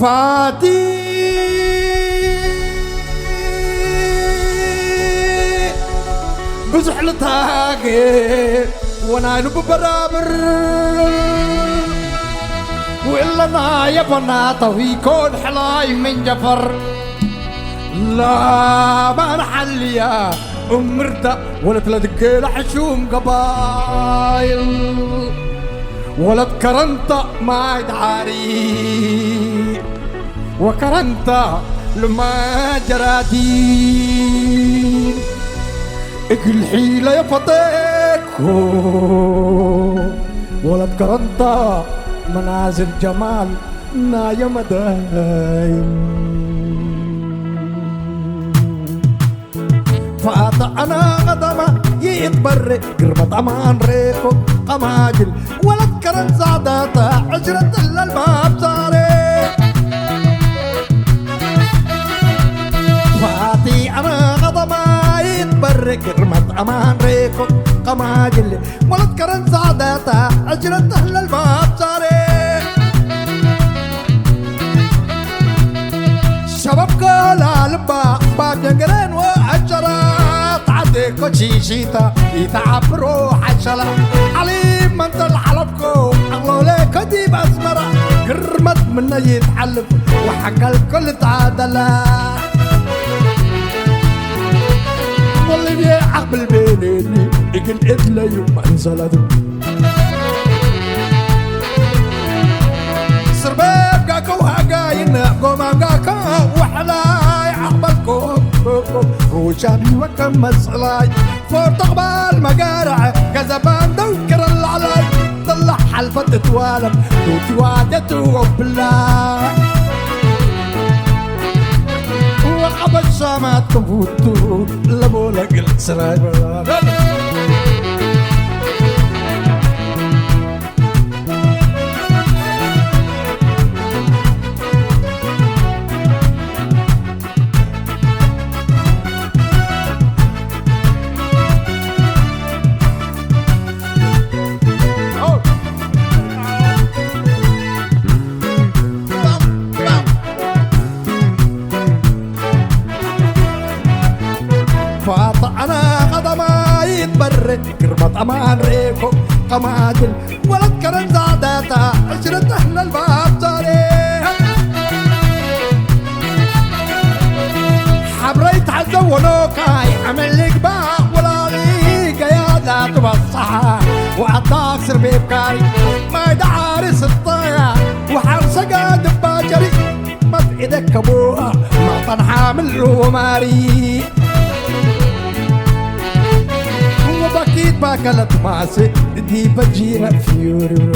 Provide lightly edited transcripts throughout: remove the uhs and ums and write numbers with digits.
فادي بزحلتها غير وانا نبو برابر وإلا أنا يا بناته يكون حلاي من جفر لا ما نحل يا أمرتا ولا تلدق لحشوم قبايل ولا تكرنت ما يدعاري وكرنت لما جرادين اقل حيلة يا فطيكو ولا تكرنت منازل جمال نايا مدايم فاتا انا غدما يتبرق قربت امان ريكو قماجل ولا تكرن سعداتا عشرة الباب صاري فاتي انا غدما يتبرق قربت امان ريكو قماجل ولا تكرن سعداتا عشرة الباب صاري شباب كلا لبا باب جنجرين وعجرات عديكو شيشيتا يتعبروا حشلا علي منت الحلبكو اغلو ليكو ديب اسمرا قرمت منا يتحلف وحكى الكل تعادلا واللي بيعقل بيني يقل إدلا يوم انزلت سرباب قاكو هاقاين قوما قاكو وحلاي عقبالكو روشاني وكم الصلاي فور تقبال مقارع كذبان دوكر العلاي طلع حلفة تتوالم دوتي وعدته بالله وقبل شامات تفوتو لبولا قلت سراي أنا قدما يتبرد قربت أمان ريكو قماجل ولا تكرن زعداتا عشرة أهل الباب صاري حبريت عزو ونوكاي عمل لك باع ولا ليك يا لا تبصحا وعطاك سر بيبكاري ما يدعارس الطايا وحرصقا دباجري ما بإيدك كبوها ما تنحامل وماري أكيد ما كانت ماسك دي بجيرة فيوري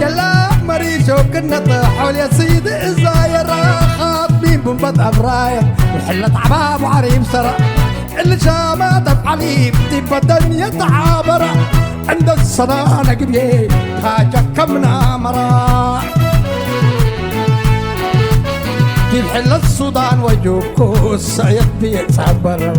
يلا مريشو كنا طاحوا يا سيدي الزايرة خاطبين بنبض أبرايا وحلة عباب وعريم سرى اللي شامات بحليب دي بدن يتعابرة عند الصنانة قبيه حاجة كمنا مرا في الحل السودان وجوكو السعيد بيتصبر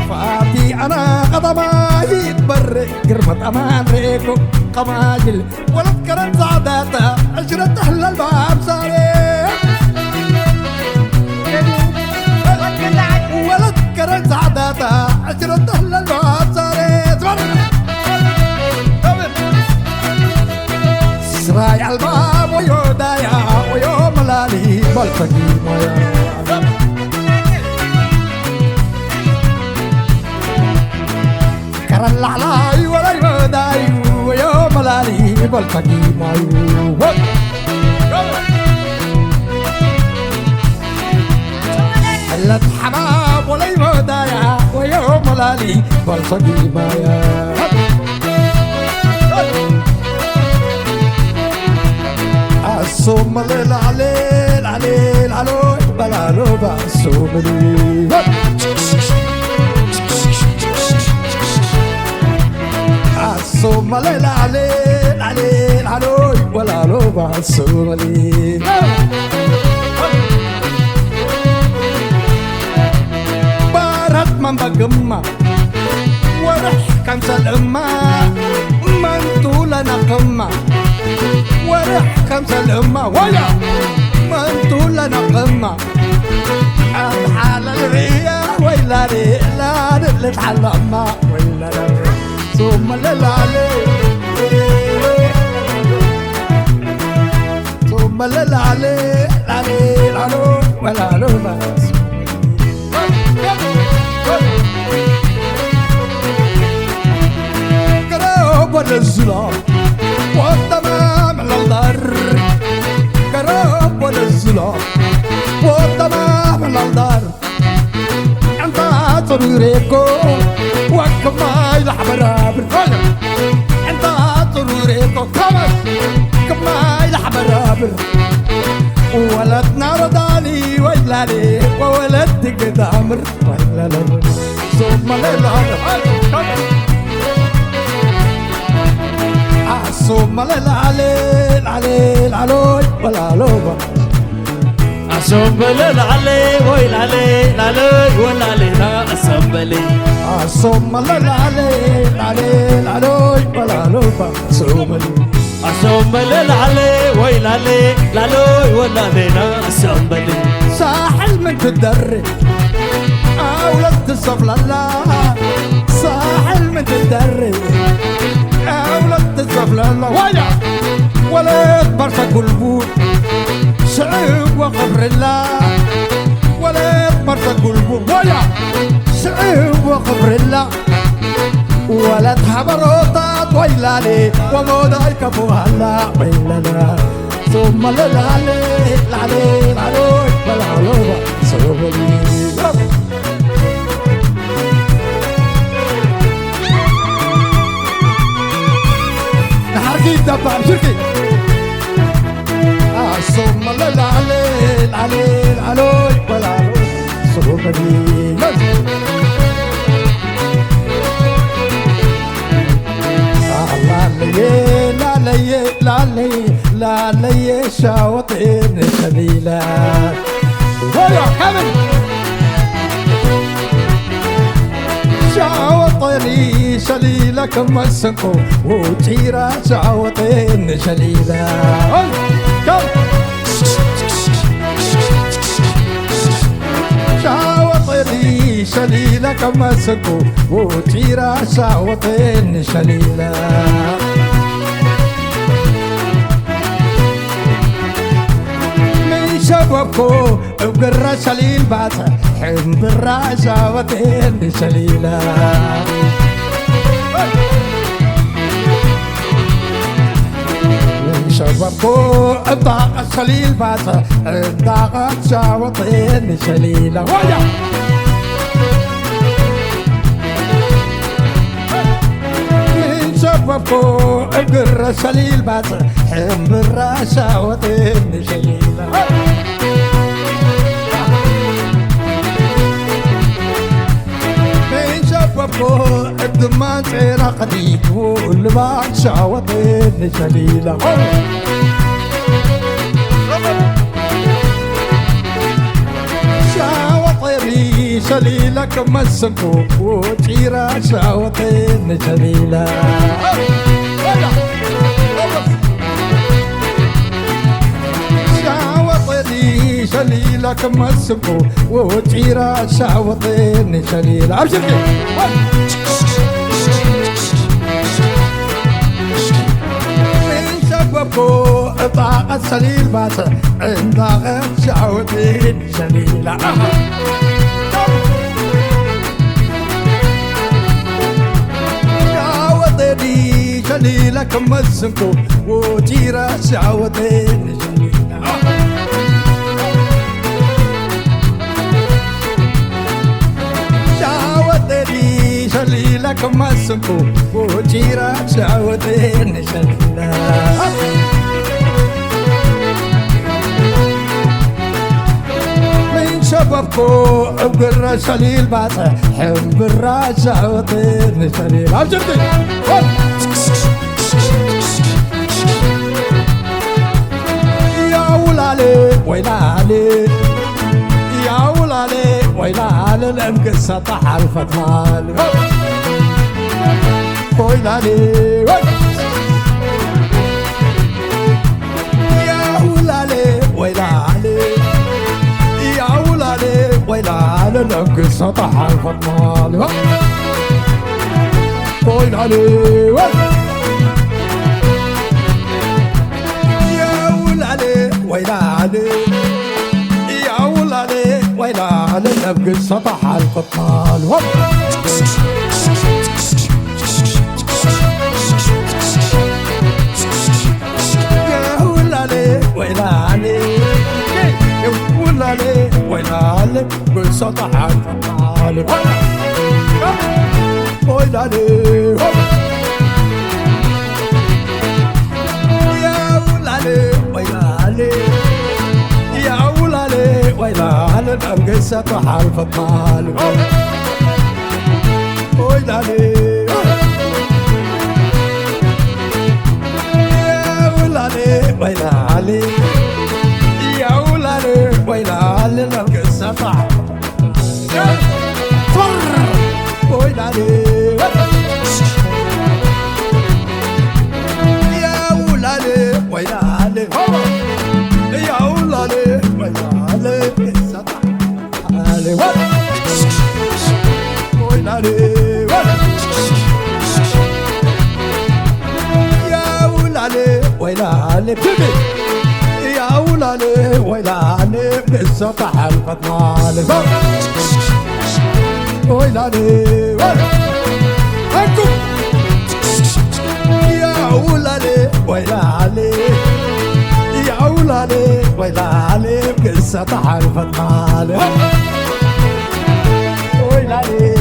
فاتي أنا قدما يتبرق قربة أمان ريكو قماجل ولا تكرن زعداتا عشرة أهل الباب صاري ولا تكرن زعداتا عشرة أهل الباب صاري سراي الباب ويودايا ويوم لالي بلتقي مايا كرن العلاي ولا يوداي ويوم لالي بلتقي مايا حلت حباب ولا يودايا ويوم لالي بلتقي مايا الصوم الليل عليل عليل علوي بلالو بالصوم الليل الصوم الليل عليل عليل علوي بلالو بالصوم الليل بارت من بقمة ورح كمس الأمة ما انتو لنا قمة ورح كمس الأمة ويا ما انتو لنا قمة حال الريا ويلا لي لا نقلت على الأمة ويلا لي ثم للعلي ثم للعلي العلي العلو والعلو بس قرب ونزله والتمام للضر قرب ونزله والتمام للضر انت ضروريكو وكما يلحبرابر انت ضروريكو كما يلحبرابر ولدنا رضالي ويلا لي وولدت قدامر ويلا لي ثم للعلي ثم للعلي العلي العلوي والعلوبة ثم للعلي والعلي العلي والعلي لا أسمبلي ثم للعلي العلي العلوي والعلوبة ثم للعلي والعلي العلي والعلي لا أسمبلي ساحل من تدري أولاد الصفل الله ساحل من تدري أولاد الصفل الله ويا ولد برشا قلبون شعب وقبر الله ولد برشا قلبون ويا شعب وقبر الله ولد حبروطات ويلالي ومودايك ابو هلا ويلالا ثم للعلي العلي العلوي والعلوبة صوبلي نحرقي الدباب شركي ثم للعلي العلي العلوي والعلوبة صوبلي لا لي شاوطين شليلة ويا كمل شاوطيني شليلة كم السنكو وجيرة شاوطين شليلة شاوطيني شليلة كم السنكو وجيرة شاوطين شليلة شبابكو بقرة شليل باسة حب الراشة وطين شليلة شبابكو بطاقة شليل باسة بطاقة شاوطين شليلة ويا شبابكو بقرة شليل باسة حب الراشة وطين شليلة شبابكو الدمان عيرة قديد واللبان شاوطين شليلة شاوطيني شليلة كم السنكو وجيرة شاوطين شليلة شاوطيني شليلة كم السنكو وجيرة شاوطين شليلة أبشركي من شبابكو طاقة شليل باسة عندها شاوطين شليلة شاوطيني شليلة كم السنكو وجيرة شاوطين شليلة شاوطيني شليلة كم السنكو وجيرة شاوطين شليلة من شبابكو بقرة شليل باسة حب الراشة وطين شليل أبجرتي يا ولالي ويلالي يا ولالي ويلالي الانقصة طح الفتال ويلالي يا ولالي ويلالي يا ولالي ويلالي لك سطح الفضل ويلالي يا ولالي ويلالي يا ولالي ويلالي لك سطح الفضل ويلالي ويلالي ويلالي بالسطح الفضل ويلالي يا ولالي ويلالي يا ولالي ويلالي بالسطح الفضل ويلالي ويلالي يا ولالي ويلالي لك السطح ويلالي يا ولالي ويلالي يا ولالي ويلالي السطح ويلالي ويلالي بيبي يا ولالي ويلالي بالسطح الفضل ويلالي هنكم يا ولالي ويلالي يا ولالي ويلالي بالسطح الفضل ويلالي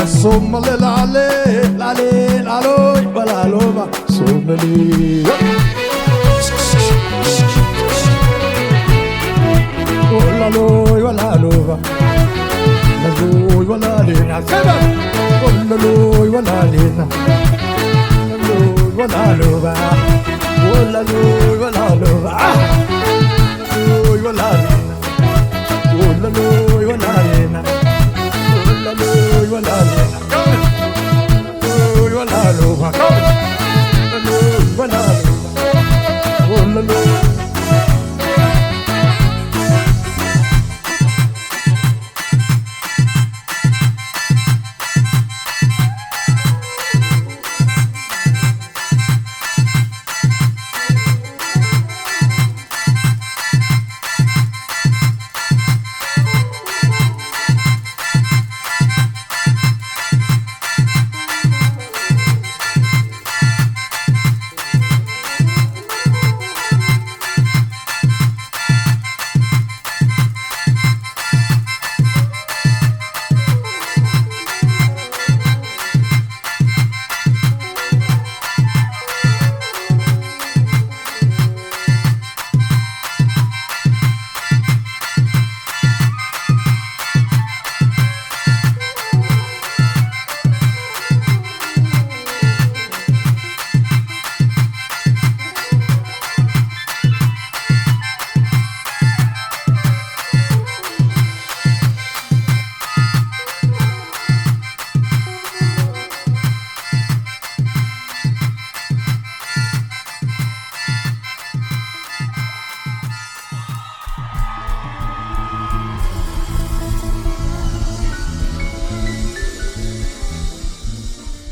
الصم للعلي العلي العلوي ولا لوبا صم لي ولا لوي ولا لوبا لوي ولا لينا ولا لوي ولا لينا لوي ولا لوبا ولا لوي ولا لوبا لوي ولا لينا ولا لوي ولا لينا